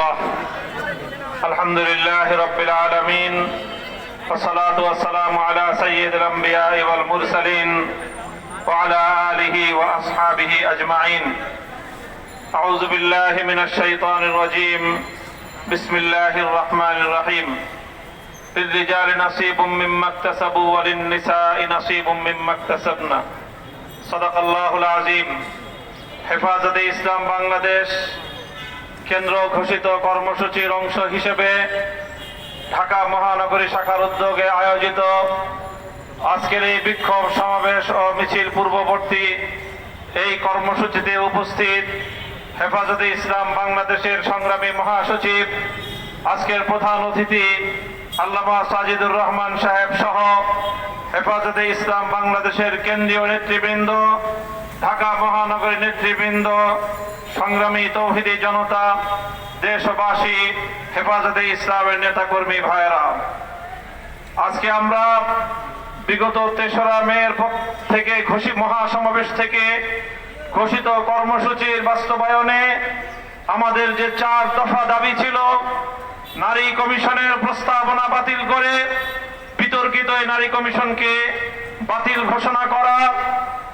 الله الحمد لله رب العالمين والصلاة والسلام على سيد الأنبياء والمرسلين وعلى آله وأصحابه أجمعين أعوذ بالله من الشيطان الرجيم بسم الله الرحمن الرحيم للرجال نصيب مما اكتسبوا وللنساء نصيب مما اكتسبنا صدق الله العظيم হেফাজতে ইসলাম বাংলাদেশ কেন্দ্র ঘোষিত কর্মসূচির অংশ হিসেবে ঢাকা মহানগরী শাখার উদ্যোগে আয়োজিত আজকের এই বিক্ষোভ সমাবেশ ও মিছিল পূর্ববর্তী এই কর্মসূচিতে উপস্থিত হেফাজতে ইসলাম বাংলাদেশের সংগ্রামী মহাসচিব, আজকের প্রধান অতিথি আল্লামা সাজিদুর রহমান সাহেব সহ হেফাজতে ইসলাম বাংলাদেশের কেন্দ্রীয় নেতৃবৃন্দ, ঢাকা মহানগরী নেতৃবৃন্দ, সংগ্রামী তৌহিদি জনতা, দেশবাসী, হেফাজতে ইসলামের নেতাকর্মী ভাইয়েরা, আজকে আমরা বিগত ৩রা মের থেকে মহাসমাবেশ থেকে ঘোষিত কর্মসূচির বাস্তবায়নে আমাদের যে 4 দফা দাবি ছিল, নারী কমিশনের প্রস্তাবনা বাতিল করে বিতর্কিত এই নারী কমিশনকে বাতিল ঘোষণা করা,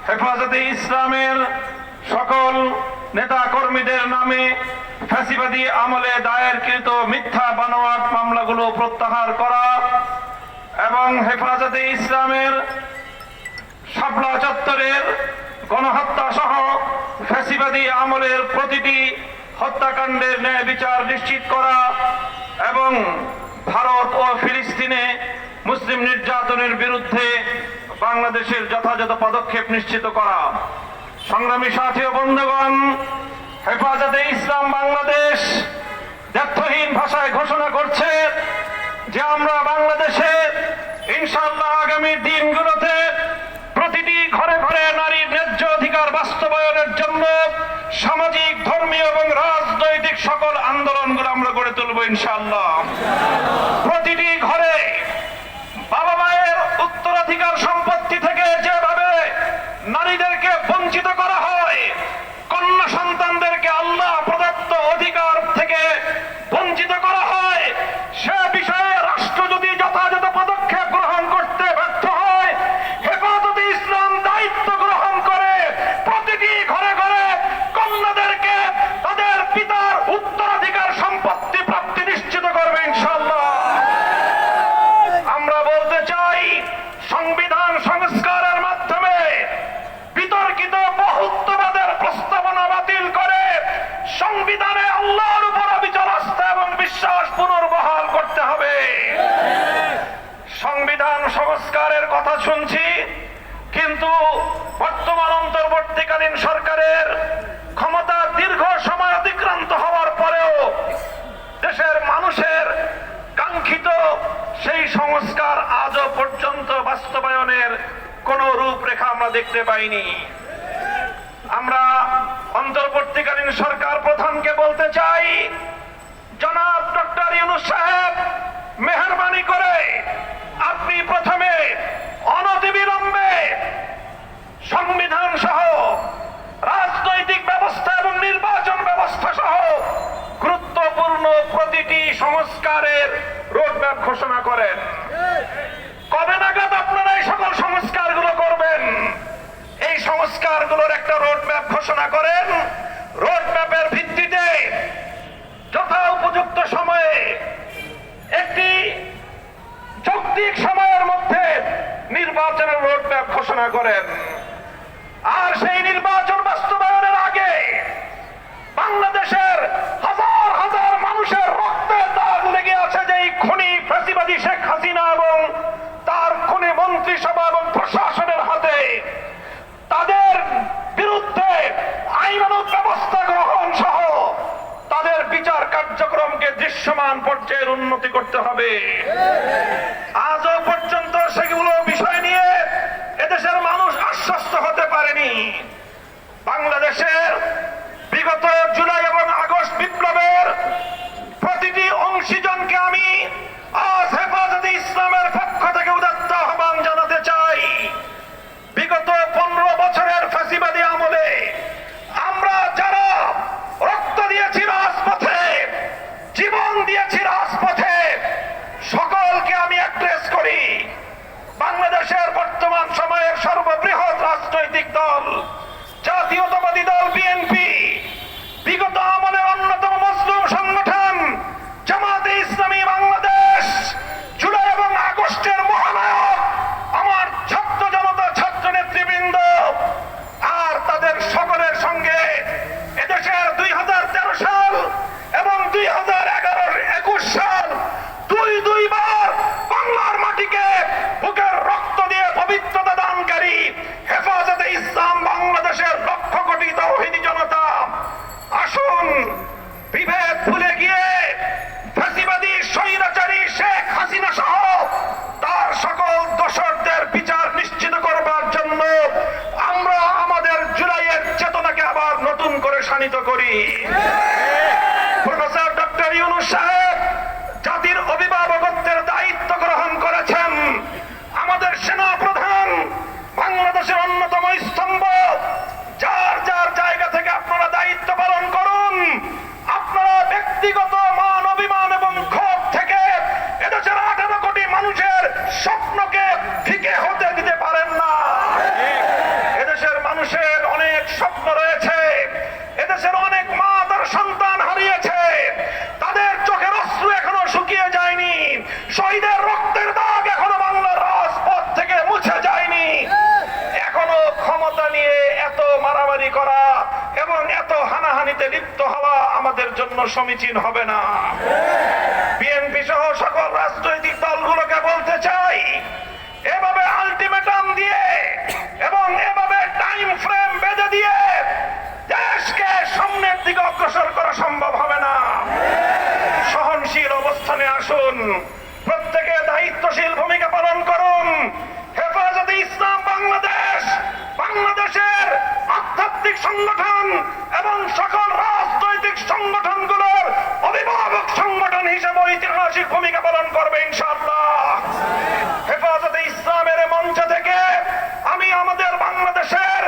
হেফাজতে ইসলামের সকল নেতা কর্মীদের নামে ফ্যাসিবাদী আমলে দায়েরকৃত মিথ্যা বানোয়াট মামলাগুলো প্রত্যাহার করা এবং হেফাজতে ইসলামের শাপলা চত্বরের গণহত্যা সহ ফ্যাসিবাদী আমলের প্রতিটি হত্যাকাণ্ডের ন্যায় বিচার নিশ্চিত করা এবং ভারত ও ফিলিস্তিনে মুসলিম নির্যাতনের বিরুদ্ধে বাংলাদেশের যথাযথ পদক্ষেপ নিশ্চিত করা। সংগ্রামী সাথী ও বন্ধুগণ, হেফাজতে ইসলাম বাংলাদেশ দ্ব্যর্থহীন ভাষায় ঘোষণা করছে যে আমরা বাংলাদেশে ইনশাআল্লাহ আগামী দিনগুলোতে প্রতিটি ঘরে ঘরে নারীর ন্যায্য অধিকার বাস্তবায়নের জন্য সামাজিক, ধর্মীয় এবং রাজনৈতিক সকল আন্দোলনগুলো আমরা গড়ে তুলব ইনশাআল্লাহ। প্রতিটি ঘরে বাবা মায়ের উত্তরাধিকার সম্পত্তি থেকে যেভাবে নারীদেরকে বঞ্চিত করা হয়, কন্যা সন্তানদেরকে আল্লাহ প্রদত্ত অধিকার থেকে বঞ্চিত করা হয়, সে বিষয়ে রাষ্ট্র যদি যথাযথ পদক্ষেপ গ্রহণ করতে ব্যর্থ হয়, হেফাজতে ইসলাম দায়িত্ব গ্রহণ করে প্রতিটি ঘরে ঘরে কন্যাদেরকে তাদের পিতার উত্তরাধিকার সম্পত্তি প্রাপ্তি নিশ্চিত করবে ইনশাআল্লাহ। আমরা বলতে চাই, সংবিধান সংস্কারের মাধ্যমে বিতর্কিত বহুত্ববাদের প্রস্তাবনা বাতিল করে সংবিধানে আল্লাহর উপর অবিচল আস্থা এবং বিশ্বাস পুনর্বহাল করতে হবে। সংবিধান সংস্কারের কথা শুনছি, কিন্তু বর্তমান অন্তর্বর্তীকালীন সরকারের ক্ষমতা দীর্ঘ সময় অতিক্রান্ত হওয়ার পরেও দেশের মানুষের কাঙ্ক্ষিত সেই সংস্কার আজও পর্যন্ত বাস্তবায়নের কোন রূপরেখা আমরা দেখতে পাইনি। আমরা অন্তর্বর্তীকালীন সরকার প্রধানকে বলতে চাই, জনাব ডক্টর ইউনূস সাহেব, মেহেরবানি করে আপনি প্রথমে অনতিবিলম্বে সংবিধান সহ রাজনৈতিক ব্যবস্থা এবং নির্বাচন ব্যবস্থা সহ গুরুত্বপূর্ণ প্রতিটি সংস্কারের রোডম্যাপ ঘোষণা করেন। কবে নাগাদ আপনারা এই সকল সংস্কারগুলো করবেন? এই সংস্কারগুলোর একটা রোডম্যাপ ঘোষণা করেন। রোডম্যাপের ভিত্তিতে যথা উপযুক্ত সময়ে একটি যৌক্তিক সময়ের মধ্যে নির্বাচনের রোডম্যাপ ঘোষণা করেন। আর সেই নির্বাচন বাস্তবায়নের আগে বাংলাদেশের হাজার হাজার মানুষের রক্তের দাগ লেগে আছে যে এই খুনি ফ্যাসিবাদী শেখ হাসিনা এবং তার খুনি মন্ত্রিসভা এবং প্রশাসনের হাতে, তাদের বিরুদ্ধে আইনানুগ ব্যবস্থা গ্রহণ সহ তাদের বিচার কার্যক্রমকে দৃশ্যমান পর্যায়ের উন্নতি করতে হবে। আজও পর্যন্ত সেগুলো বিষয় নিয়ে এদেশের মানুষ আশ্বস্ত হতে পারেনি। বাংলাদেশের বিগত জুলাই এবং আগস্ট বিপ্লবের প্রতিটি অংশীজনকে আমি আজ হেফাজতে ইসলামের পক্ষ থেকে উদাত্ত আহ্বান জানাতে চাই। বিগত 15 বছরের ফ্যাসিবাদী আমলে আমরা যারা রক্ত দিয়েছি রাজপথে, নেমেছি রাজপথে, সকলকে আমি অ্যাড্রেস করি। বাংলাদেশের বর্তমান সময়ের সর্ববৃহৎ রাজনৈতিক দল জাতীয়তাবাদী দল বিএনপি, বিগত আমলের অন্যতম মজলুম সংগঠন জামাতে ইসলামী বাংলাদেশ, জুলাই এবং আগস্টের মহানায়ক আমার ছাত্র জনতা, ছাত্র নেতৃবৃন্দ, আর তাদের সকলের সঙ্গে এদেশের 2013 সাল এবং 2011-21 সাল দুইবার বাংলার মাটিকে বুকের রক্ত দিয়ে পবিত্রতা দানকারী হেফাজতে ইসলাম বাংলাদেশের লক্ষ কোটি তাওহীদি জনতা, আসুন বিভেদ ভুলে গিয়ে ফ্যাসিবাদী স্বৈরাচারী শেখ হাসিনা সহ তার সকল দোষরদের বিচার নিশ্চিত করবার জন্য আমরা আমাদের জুলাইয়ের চেতনাকে আবার নতুন করে শানিত করি। প্রফেসর ডক্টর ইউনূস সাহেব জাতির অভিভাবকত্বের দায়িত্ব গ্রহণ করেছেন। আমাদের সেনা প্রধান বাংলাদেশের অন্যতম স্তম্ভ। যার যার জায়গা থেকে আপনারা দায়িত্ব পালন করুন। আপনারা ব্যক্তিগত মান অভিমান এবং ক্ষোভ থেকে এদেশের 18 কোটি মানুষের স্বপ্নকে ফিকে হতে দিতে পারেন না। এদেশের মানুষের অনেক স্বপ্ন রয়েছে, এদেশের অনেক মা তার সন্তান হারিয়েছে, তাদের চোখের অশ্রু এখনো শুকিয়ে যায়নি, শহীদের রক্তের দাগ এখনো বাংলার রাজপথ থেকে মুছে যায়নি। এখনো ক্ষমতা নিয়ে এত মারামারি করা এবং এত হানাহানিতে লিপ্ত হওয়া আমাদের জন্য সমীচীন হবে না। বিএনপি সহ সকল রাজনৈতিক দলগুলোকে বলতে চাই, এভাবে আলটিমেটাম দিয়ে এবং এভাবে টাইম ফ্রেম বেঁধে দিয়ে দেশকে সামনের দিকে অগ্রসর করা সম্ভব হবে না। সহনশীল অবস্থানে আসুন, প্রত্যেকে দায়িত্বশীল ভূমিকা পালন করুন। হেফাজতে ইসলাম বাংলাদেশ বাংলাদেশের আধ্যাত্মিক সংগঠন এবং সকল রাজনৈতিক সংগঠনগুলোর অভিভাবক সংগঠন হিসেবে ঐতিহাসিক ভূমিকা পালন করবে ইনশাআল্লাহ। হেফাজতে ইসলামের মঞ্চ থেকে আমি আমাদের বাংলাদেশের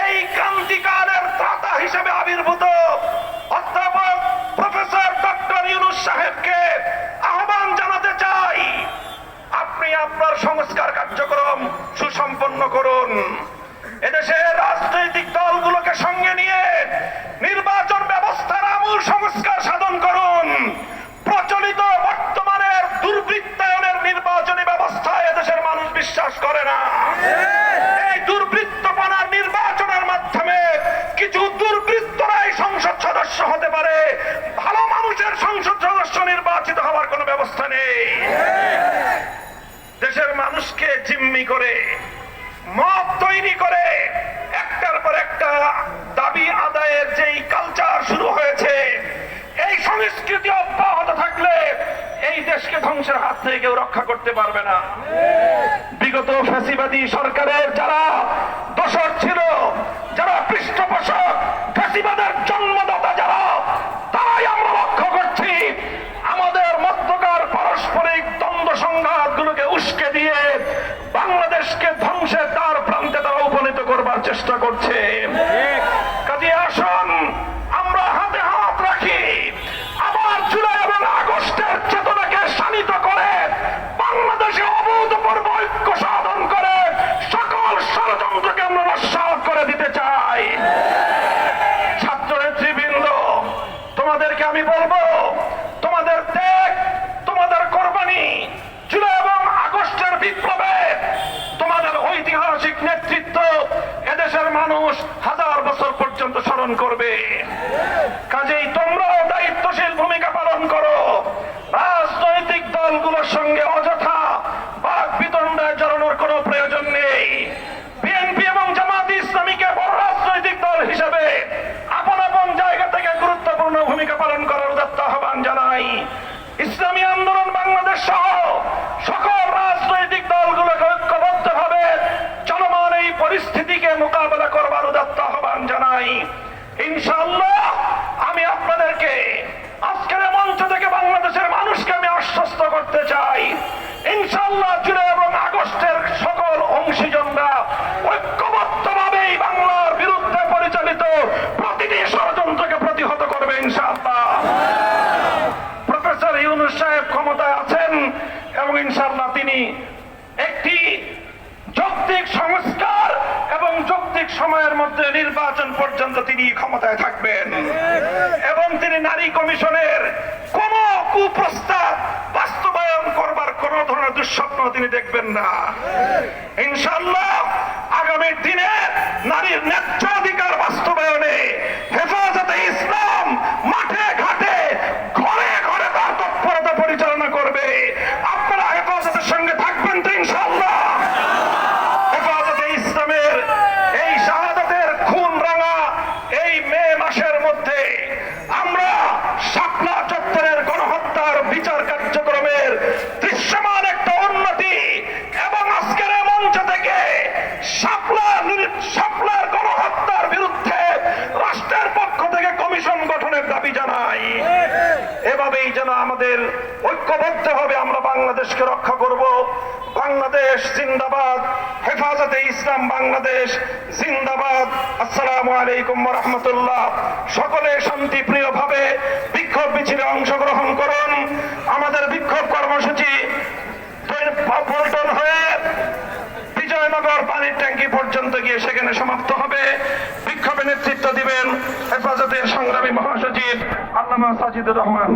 এই ক্রান্তিকালের ত্রাতা হিসেবে আবির্ভূত অধ্যাপক প্রফেসর ডক্টর ইউনূস সাহেবকে আহ্বান জানাতে চাই, আপনি আপনার সংস্কার কার্যক্রম সুসম্পন্ন করুন। এদেশের রাজনৈতিক দলগুলোকে সঙ্গে নিয়ে নির্বাচন ব্যবস্থার আমূল সংস্কার সাধন করুন। প্রচলিত বর্তমানের দুর্বৃত্তায়নের নির্বাচনী ব্যবস্থায় এদেশের মানুষ বিশ্বাস করে না। এই দুর্বৃত্তপনার নির্বাচনের মাধ্যমে কিছু দুর্বৃত্তরাই সংসদ সদস্য হতে পারে, ভালো মানুষের সংসদ সদস্য নির্বাচিত হওয়ার কোনো ব্যবস্থা নেই। দেশের মানুষকে জিম্মি করে, মত তৈরি করে একটার পর একটা দাবি আদায়ের যেই কালচার শুরু হয়েছে, এই সংস্কৃতি অব্যাহত থাকলে এই দেশকে ধ্বংসের হাত থেকে কেউ রক্ষা করতে পারবে না। বিগত ফ্যাসিবাদী সরকারের যারা দোষর ছিল, যারা পৃষ্ঠপোষক, ফ্যাসিবাদের জন্মদাতা যারা, তাই আমরা লক্ষ্য করছি আমাদের মধ্যকার পারস্পরিক দ্বন্দ্ব সংঘাতগুলোকে উস্কে দিয়ে বাংলাদেশকে ধ্বংসের দ্বার প্রান্তে তারা উপনীত করবার চেষ্টা করছে। কাজে আসুন আমরা হাতে হাত রাখি, আবার জুলাই এবং আগস্টের চেতনাকে শানিত করে বাংলাদেশে অভূতপূর্ব ঐক্য সাধন করে সকল ষড়যন্ত্রকে আমরা নস্যাৎ করে দিতে চাই। ছাত্র নেতৃবৃন্দ, তোমাদেরকে আমি বলবো, তোমাদের ত্যাগ, তোমাদের কোরবানি, জুলাই এবং আগস্টের বিপ্লবে তোমাদের ঐতিহাসিক নেতৃত্ব এদেশের মানুষ 1000 বছর পর্যন্ত স্মরণ করবে। কাজেই তোমরাও দায়িত্বশীল ভূমিকা পালন করো। রাজনৈতিক দলগুলোর সঙ্গে অযথা বাক বিতণ্ডায় জড়ানোর কোনো প্রয়োজন নেই। বিএনপি এবং জামাত ইসলামীকে বড় রাজনৈতিক দল হিসেবে আপন আপন জায়গা থেকে গুরুত্বপূর্ণ ভূমিকা পালন করার উদাত্ত আহ্বান জানাই। ইসলামী আন্দোলন বাংলাদেশ সহ সকল রাজনৈতিক দলগুলোকে ঐক্যবদ্ধভাবে চলমান এই পরিস্থিতিকে মোকাবেলা করবার উদাত্ত আহ্বান জানাই। ইনশাআল্লাহ আমি আপনাদেরকে আজকের মঞ্চ থেকে বাংলাদেশের মানুষকে আমি আশ্বস্ত করতে চাই, ইনশাআল্লাহ জুলাই এবং আগস্টের সকল অংশীজনরা ঐক্যবদ্ধভাবেই বাংলার বিরুদ্ধে পরিচালিত প্রতিটি ষড়যন্ত্রকে প্রতিহত করবে ইনশাআল্লাহ। প্রফেসর ইউনূস সাহেব ক্ষমতায় আছেন এবং ইনশাআল্লাহ তিনি একটি যৌক্তিক সংস্কার এবং যৌক্তিক সময়ের মধ্যে নির্বাচন পর্যন্ত তিনি ক্ষমতায় থাকবেন এবং তিনি নারী কমিশনের কোন কুপ্রস্তাব বাস্তবায়ন করবার কোন ধরনের দুঃস্বপ্ন তিনি দেখবেন না। ইনশাআল্লাহ আগামী দিনে নারীর ন্যায্য অধিকার বাস্তবায়নে হেফাজতে ইসলাম মাঠে ঘাটে ঘরে ঘরে তার তৎপরতা পরিচালনা করবে। আপনারা হেফাজতের সঙ্গে থাকবেন তো ইনশাআল্লাহ? হেফাজতে ইসলামের এই শাহাদাতের খুন রাঙা এই মে মাসের মধ্যে আমরা শাপলা চত্বরের গণহত্যার বিচার কার্যক্রমের দৃশ্যমান একটা উন্নতি এবং আজকের এই মঞ্চ থেকে শাপলার গণহত্যার বিরুদ্ধে রাষ্ট্রের পক্ষ থেকে কমিশন গঠনের দাবি জানাই। এভাবেই যেন আমাদের ঐক্যবদ্ধভাবে আমরা বাংলাদেশকে রক্ষা করব। বাংলাদেশ জিন্দাবাদ, হেফাজতে ইসলাম বাংলাদেশ জিন্দাবাদ। আসসালামু আলাইকুম ওয়া রাহমাতুল্লাহ। সকলে শান্তিপ্রিয় ভাবে বিক্ষোভ মিছিলে অংশগ্রহণ করুন। আমাদের বিক্ষোভ কর্মসূচি পল্টন হয়ে বিজয়নগর পানির ট্যাঙ্কি পর্যন্ত গিয়ে সেখানে সমাপ্ত হবে। বিক্ষোভে নেতৃত্ব দিবেন হেফাজতের সংগ্রামী মহাসচিব আল্লামা সাজিদুর রহমান।